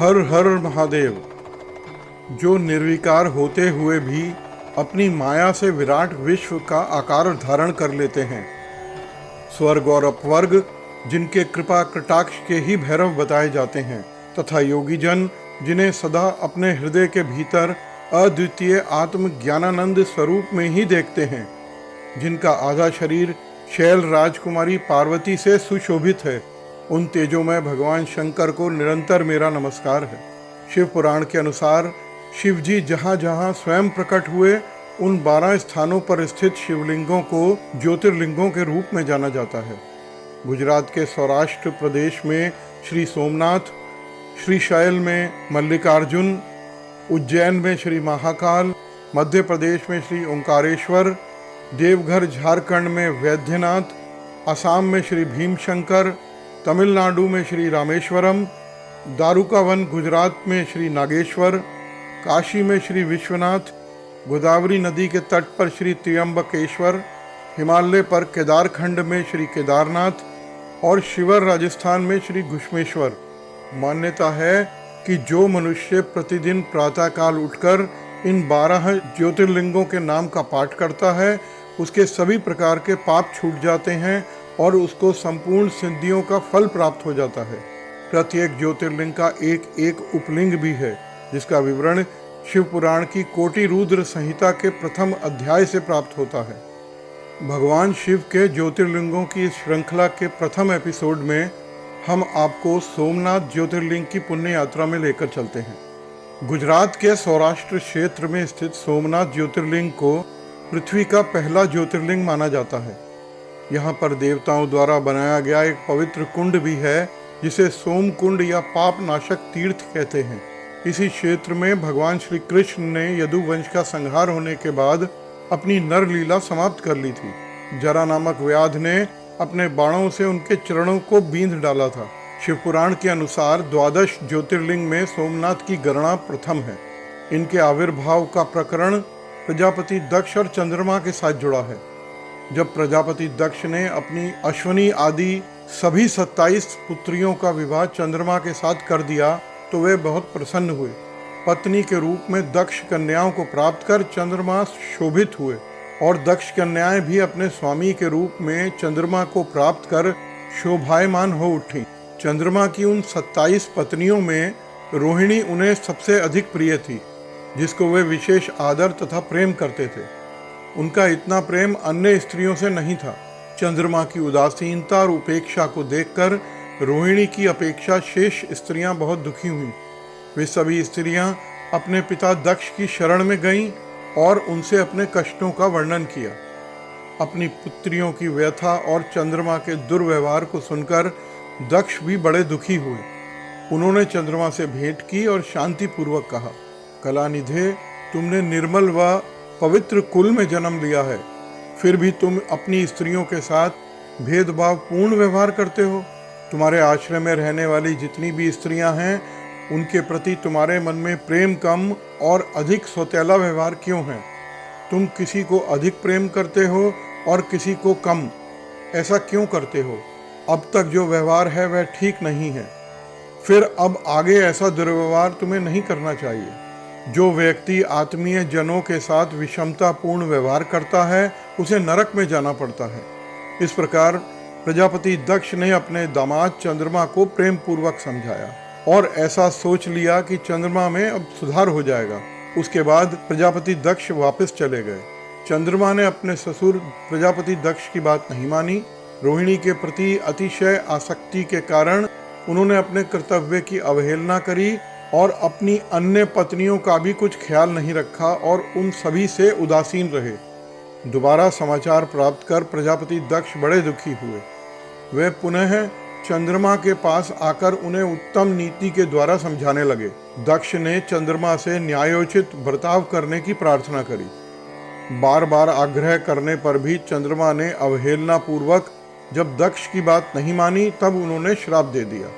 हर हर महादेव, जो निर्विकार होते हुए भी अपनी माया से विराट विश्व का आकार धारण कर लेते हैं। स्वर्ग और अपवर्ग जिनके कृपा कटाक्ष के ही भैरव बताए जाते हैं, तथा योगी जन जिन्हें सदा अपने हृदय के भीतर अद्वितीय आत्म ज्ञानानंद स्वरूप में ही देखते हैं, जिनका आधा शरीर शैल राजकुमारी पार्वती से सुशोभित है, उन तेजोमय भगवान शंकर को निरंतर मेरा नमस्कार है। शिव पुराण के अनुसार शिव जी जहाँ जहाँ स्वयं प्रकट हुए, उन 12 स्थानों पर स्थित शिवलिंगों को ज्योतिर्लिंगों के रूप में जाना जाता है। गुजरात के सौराष्ट्र प्रदेश में श्री सोमनाथ, श्रीशैल में मल्लिकार्जुन, उज्जैन में श्री महाकाल, मध्य प्रदेश में श्री ओंकारेश्वर, देवघर झारखंड में वैद्यनाथ, असम में श्री भीमशंकर, तमिलनाडु में श्री रामेश्वरम, दारुकावन गुजरात में श्री नागेश्वर, काशी में श्री विश्वनाथ, गोदावरी नदी के तट पर श्री त्र्यंबकेश्वर, हिमालय पर केदारखंड में श्री केदारनाथ और शिवर राजस्थान में श्री घुश्मेश्वर। मान्यता है कि जो मनुष्य प्रतिदिन प्रातःकाल उठकर इन 12 ज्योतिर्लिंगों के नाम का पाठ करता है, उसके सभी प्रकार के पाप छूट जाते हैं और उसको संपूर्ण सिद्धियों का फल प्राप्त हो जाता है। प्रत्येक ज्योतिर्लिंग का एक एक उपलिंग भी है, जिसका विवरण शिव पुराण की कोटि रुद्र संहिता के प्रथम अध्याय से प्राप्त होता है। भगवान शिव के ज्योतिर्लिंगों की इस श्रृंखला के प्रथम एपिसोड में हम आपको सोमनाथ ज्योतिर्लिंग की पुण्य यात्रा में लेकर चलते हैं। गुजरात के सौराष्ट्र क्षेत्र में स्थित सोमनाथ ज्योतिर्लिंग को पृथ्वी का पहला ज्योतिर्लिंग माना जाता है। यहाँ पर देवताओं द्वारा बनाया गया एक पवित्र कुंड भी है, जिसे सोम कुंड या पाप नाशक तीर्थ कहते हैं। इसी क्षेत्र में भगवान श्री कृष्ण ने यदुवंश का संहार होने के बाद अपनी नर लीला समाप्त कर ली थी। जरा नामक व्याध ने अपने बाणों से उनके चरणों को बींध डाला था। शिव पुराण के अनुसार 12 ज्योतिर्लिंग में सोमनाथ की गणना प्रथम है। इनके आविर्भाव का प्रकरण प्रजापति दक्ष और चंद्रमा के साथ जुड़ा है। जब प्रजापति दक्ष ने अपनी अश्वनी आदि सभी 27 पुत्रियों का विवाह चंद्रमा के साथ कर दिया तो वे बहुत प्रसन्न हुए। पत्नी के रूप में दक्ष कन्याओं को प्राप्त कर चंद्रमा शोभित हुए और दक्ष कन्याएं भी अपने स्वामी के रूप में चंद्रमा को प्राप्त कर शोभायमान हो उठी। चंद्रमा की उन 27 पत्नियों में रोहिणी उन्हें सबसे अधिक प्रिय थी, जिसको वे विशेष आदर तथा प्रेम करते थे। उनका इतना प्रेम अन्य स्त्रियों से नहीं था। चंद्रमा की उदासीनता और उपेक्षा को देखकर रोहिणी की अपेक्षा शेष स्त्रियां बहुत दुखी हुईं। वे सभी स्त्रियां अपने पिता दक्ष की शरण में गईं और उनसे अपने कष्टों का वर्णन किया। अपनी पुत्रियों की व्यथा और चंद्रमा के दुर्व्यवहार को सुनकर दक्ष भी बड़े दुखी हुए। उन्होंने चंद्रमा से भेंट की और शांतिपूर्वक कहा, कलानिधे, तुमने निर्मल व पवित्र कुल में जन्म लिया है, फिर भी तुम अपनी स्त्रियों के साथ भेदभाव पूर्ण व्यवहार करते हो। तुम्हारे आश्रय में रहने वाली जितनी भी स्त्रियां हैं, उनके प्रति तुम्हारे मन में प्रेम कम और अधिक सौतेला व्यवहार क्यों है? तुम किसी को अधिक प्रेम करते हो और किसी को कम, ऐसा क्यों करते हो? अब तक जो व्यवहार है वह ठीक नहीं है, फिर अब आगे ऐसा दुर्व्यवहार तुम्हें नहीं करना चाहिए। जो व्यक्ति आत्मीय जनों के साथ विषमतापूर्ण व्यवहार करता है, उसे नरक में जाना पड़ता है। इस प्रकार प्रजापति दक्ष ने अपने दामाद चंद्रमा को प्रेम पूर्वक समझाया और ऐसा सोच लिया कि चंद्रमा में अब सुधार हो जाएगा। उसके बाद प्रजापति दक्ष वापस चले गए। चंद्रमा ने अपने ससुर प्रजापति दक्ष की बात नहीं मानी। रोहिणी के प्रति अतिशय आसक्ति के कारण उन्होंने अपने कर्तव्य की अवहेलना करी और अपनी अन्य पत्नियों का भी कुछ ख्याल नहीं रखा और उन सभी से उदासीन रहे। दोबारा समाचार प्राप्त कर प्रजापति दक्ष बड़े दुखी हुए। वे पुनः चंद्रमा के पास आकर उन्हें उत्तम नीति के द्वारा समझाने लगे। दक्ष ने चंद्रमा से न्यायोचित बर्ताव करने की प्रार्थना करी। बार बार आग्रह करने पर भी चंद्रमा ने अवहेलना पूर्वक जब दक्ष की बात नहीं मानी, तब उन्होंने श्राप दे दिया।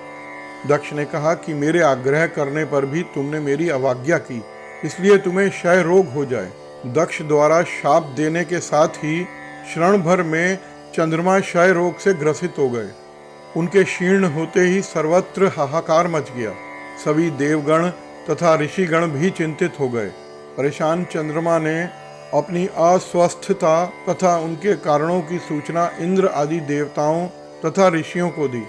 दक्ष ने कहा कि मेरे आग्रह करने पर भी तुमने मेरी अवज्ञा की, इसलिए तुम्हें क्षय रोग हो जाए। दक्ष द्वारा शाप देने के साथ ही क्षण भर में चंद्रमा क्षय रोग से ग्रसित हो गए। उनके क्षीण होते ही सर्वत्र हाहाकार मच गया। सभी देवगण तथा ऋषिगण भी चिंतित हो गए। परेशान चंद्रमा ने अपनी अस्वस्थता तथा उनके कारणों की सूचना इंद्र आदि देवताओं तथा ऋषियों को दी।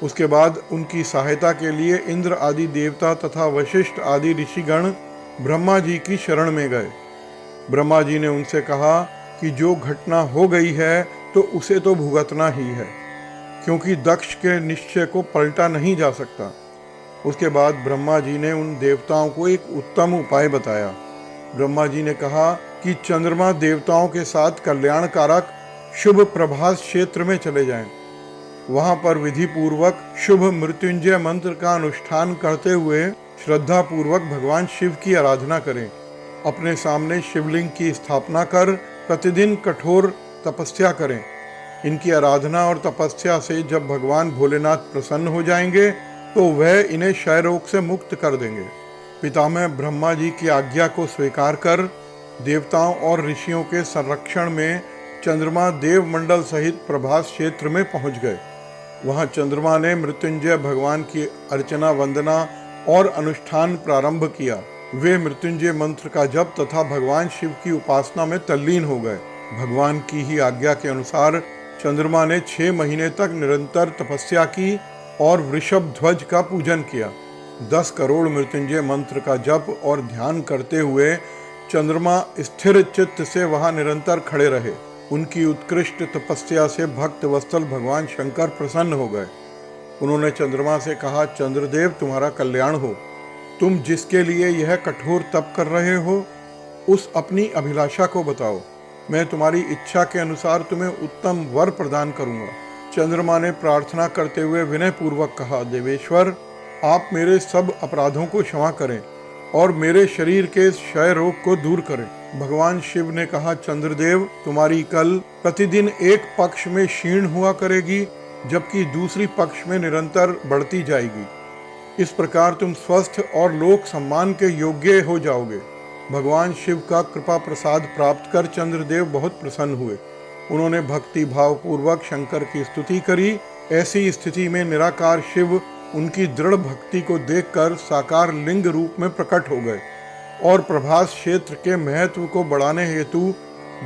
उसके बाद उनकी सहायता के लिए इंद्र आदि देवता तथा वशिष्ठ आदि ऋषिगण ब्रह्मा जी की शरण में गए। ब्रह्मा जी ने उनसे कहा कि जो घटना हो गई है तो उसे तो भुगतना ही है, क्योंकि दक्ष के निश्चय को पलटा नहीं जा सकता। उसके बाद ब्रह्मा जी ने उन देवताओं को एक उत्तम उपाय बताया। ब्रह्मा जी ने कहा कि चंद्रमा देवताओं के साथ कल्याणकारक शुभ प्रभास क्षेत्र में चले जाएं। वहां पर विधि पूर्वक शुभ मृत्युंजय मंत्र का अनुष्ठान करते हुए श्रद्धा पूर्वक भगवान शिव की आराधना करें। अपने सामने शिवलिंग की स्थापना कर प्रतिदिन कठोर तपस्या करें। इनकी आराधना और तपस्या से जब भगवान भोलेनाथ प्रसन्न हो जाएंगे तो वह इन्हें क्षय रोग से मुक्त कर देंगे। पितामह ब्रह्मा जी की आज्ञा को स्वीकार कर देवताओं और ऋषियों के संरक्षण में चंद्रमा देवमंडल सहित प्रभास क्षेत्र में पहुंच गए। वहां चंद्रमा ने मृत्युंजय भगवान की अर्चना वंदना और अनुष्ठान प्रारंभ किया। वे मृत्युंजय मंत्र का जप तथा भगवान शिव की उपासना में तल्लीन हो गए। भगवान की ही आज्ञा के अनुसार चंद्रमा ने 6 महीने तक निरंतर तपस्या की और वृषभ ध्वज का पूजन किया। 10 करोड़ मृत्युंजय मंत्र का जप और ध्यान करते हुए चंद्रमा स्थिर चित्त से वहां निरंतर खड़े रहे। उनकी उत्कृष्ट तपस्या से भक्त वत्सल भगवान शंकर प्रसन्न हो गए। उन्होंने चंद्रमा से कहा, चंद्रदेव तुम्हारा कल्याण हो। तुम जिसके लिए यह कठोर तप कर रहे हो उस अपनी अभिलाषा को बताओ। मैं तुम्हारी इच्छा के अनुसार तुम्हें उत्तम वर प्रदान करूंगा। चंद्रमा ने प्रार्थना करते हुए विनय पूर्वक कहा, देवेश्वर आप मेरे सब अपराधों को क्षमा करें और मेरे शरीर के क्षय रोग को दूर करें। भगवान शिव ने कहा, चंद्रदेव तुम्हारी कल प्रतिदिन एक पक्ष में क्षीण हुआ करेगी जबकि दूसरी पक्ष में निरंतर बढ़ती जाएगी। इस प्रकार तुम स्वस्थ और लोक सम्मान के योग्य हो जाओगे। भगवान शिव का कृपा प्रसाद प्राप्त कर चंद्रदेव बहुत प्रसन्न हुए। उन्होंने भक्ति भाव पूर्वक शंकर की स्तुति करी। ऐसी स्थिति में निराकार शिव उनकी दृढ़ भक्ति को देखकर साकार लिंग रूप में प्रकट हो गए और प्रभास क्षेत्र के महत्व को बढ़ाने हेतु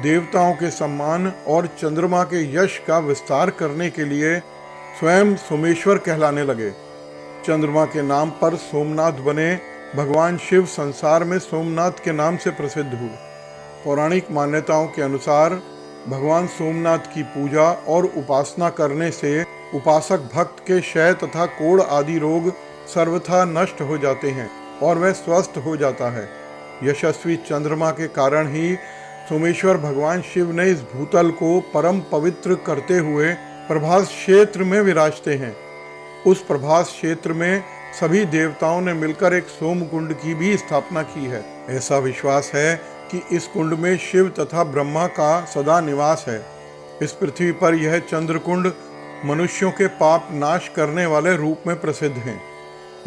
देवताओं के सम्मान और चंद्रमा के यश का विस्तार करने के लिए स्वयं सोमेश्वर कहलाने लगे। चंद्रमा के नाम पर सोमनाथ बने भगवान शिव संसार में सोमनाथ के नाम से प्रसिद्ध हुए। पौराणिक मान्यताओं के अनुसार भगवान सोमनाथ की पूजा और उपासना करने से उपासक भक्त के क्षय तथा कोढ़ आदि रोग सर्वथा नष्ट हो जाते हैं और वह स्वस्थ हो जाता है। यशस्वी चंद्रमा के कारण ही सोमेश्वर भगवान शिव ने इस भूतल को परम पवित्र करते हुए प्रभास क्षेत्र में विराजते हैं। उस प्रभास क्षेत्र में सभी देवताओं ने मिलकर एक सोम कुंड की भी स्थापना की है। ऐसा विश्वास है कि इस कुंड में शिव तथा ब्रह्मा का सदा निवास है। इस पृथ्वी पर यह चंद्रकुंड मनुष्यों के पाप नाश करने वाले रूप में प्रसिद्ध हैं।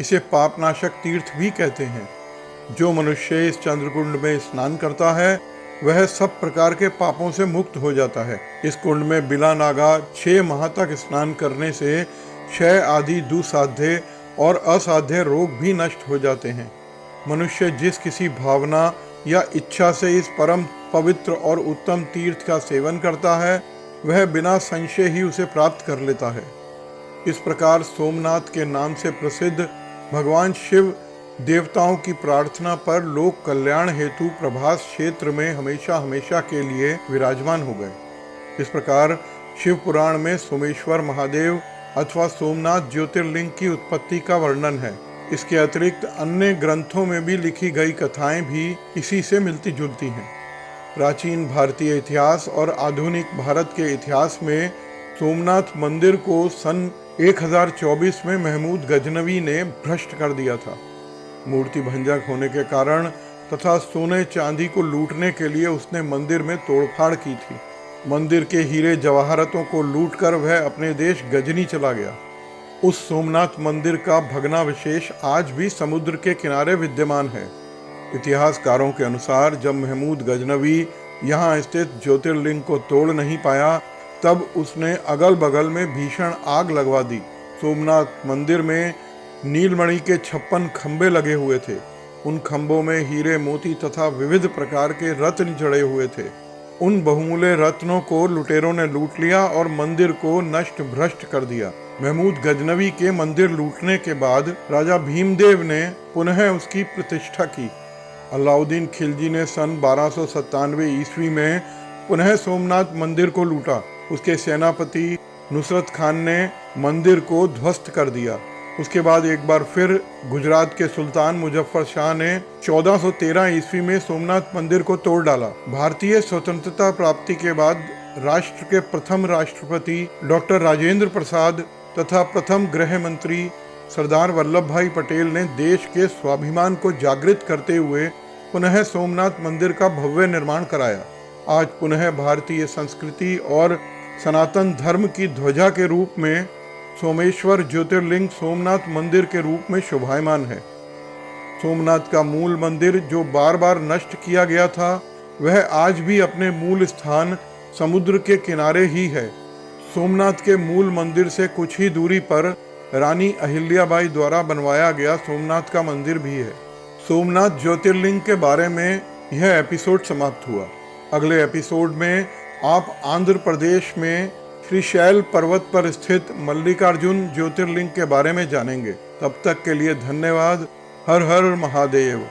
इसे पापनाशक तीर्थ भी कहते हैं। जो मनुष्य इस चंद्रकुंड में स्नान करता है वह सब प्रकार के पापों से मुक्त हो जाता है। इस कुंड में बिला नागा 6 माह तक स्नान करने से क्षय आदि दुसाध्य और असाध्य रोग भी नष्ट हो जाते हैं। मनुष्य जिस किसी भावना या इच्छा से इस परम पवित्र और उत्तम तीर्थ का सेवन करता है वह बिना संशय ही उसे प्राप्त कर लेता है। इस प्रकार सोमनाथ के नाम से प्रसिद्ध भगवान शिव देवताओं की प्रार्थना पर लोक कल्याण हेतु प्रभास क्षेत्र में हमेशा हमेशा के लिए विराजमान हो गए। इस प्रकार शिव पुराण में सोमेश्वर महादेव अथवा सोमनाथ ज्योतिर्लिंग की उत्पत्ति का वर्णन है। इसके अतिरिक्त अन्य ग्रंथों में भी लिखी गई कथाएं भी इसी से मिलती जुलती हैं। प्राचीन भारतीय इतिहास और आधुनिक भारत के इतिहास में सोमनाथ मंदिर को सन 1024 में महमूद गजनवी ने भ्रष्ट कर दिया था। मूर्ति भंजक होने के कारण तथा सोने चांदी को लूटने के लिए उसने मंदिर में तोड़फाड़ की थी। मंदिर के हीरे जवाहरातों को लूटकर वह अपने देश गजनी चला गया। उस सोमनाथ मंदिर का भग्नावशेष आज भी समुद्र के किनारे विद्यमान है। इतिहासकारों के अनुसार जब महमूद गजनवी यहाँ स्थित ज्योतिर्लिंग को तोड़ नहीं पाया तब उसने अगल बगल में भीषण आग लगवा दी। सोमनाथ मंदिर में नीलमणि के 56 खंभे लगे हुए थे। उन खंभों में हीरे मोती तथा विविध प्रकार के रत्न जड़े हुए थे। उन बहुमूल्य रत्नों को लुटेरों ने लूट लिया और मंदिर को नष्ट भ्रष्ट कर दिया। महमूद गजनवी के मंदिर लूटने के बाद राजा भीमदेव ने पुनः उसकी प्रतिष्ठा की। अलाउद्दीन खिलजी ने सन 1297 ईस्वी में पुनः सोमनाथ मंदिर को लूटा। उसके सेनापति नुसरत खान ने मंदिर को ध्वस्त कर दिया। उसके बाद एक बार फिर गुजरात के सुल्तान मुजफ्फर शाह ने 1413 ईस्वी में सोमनाथ मंदिर को तोड़ डाला। भारतीय स्वतंत्रता प्राप्ति के बाद राष्ट्र के प्रथम राष्ट्रपति डॉक्टर राजेंद्र प्रसाद तथा प्रथम गृह मंत्री सरदार वल्लभ भाई पटेल ने देश के स्वाभिमान को जागृत करते हुए पुनः सोमनाथ मंदिर का भव्य निर्माण कराया। आज पुनः भारतीय संस्कृति और सनातन धर्म की ध्वजा के रूप में सोमेश्वर ज्योतिर्लिंग सोमनाथ मंदिर के रूप में शोभायमान है। सोमनाथ का मूल मंदिर जो बार बार नष्ट किया गया था, वह आज भी अपने मूल स्थान समुद्र के किनारे ही है। सोमनाथ के मूल मंदिर से कुछ ही दूरी पर रानी अहिल्याबाई द्वारा बनवाया गया सोमनाथ का मंदिर भी है। सोमनाथ ज्योतिर्लिंग के बारे में यह एपिसोड समाप्त हुआ। अगले एपिसोड में आप आंध्र प्रदेश में श्रीशैल पर्वत पर स्थित मल्लिकार्जुन ज्योतिर्लिंग के बारे में जानेंगे। तब तक के लिए धन्यवाद। हर हर महादेव।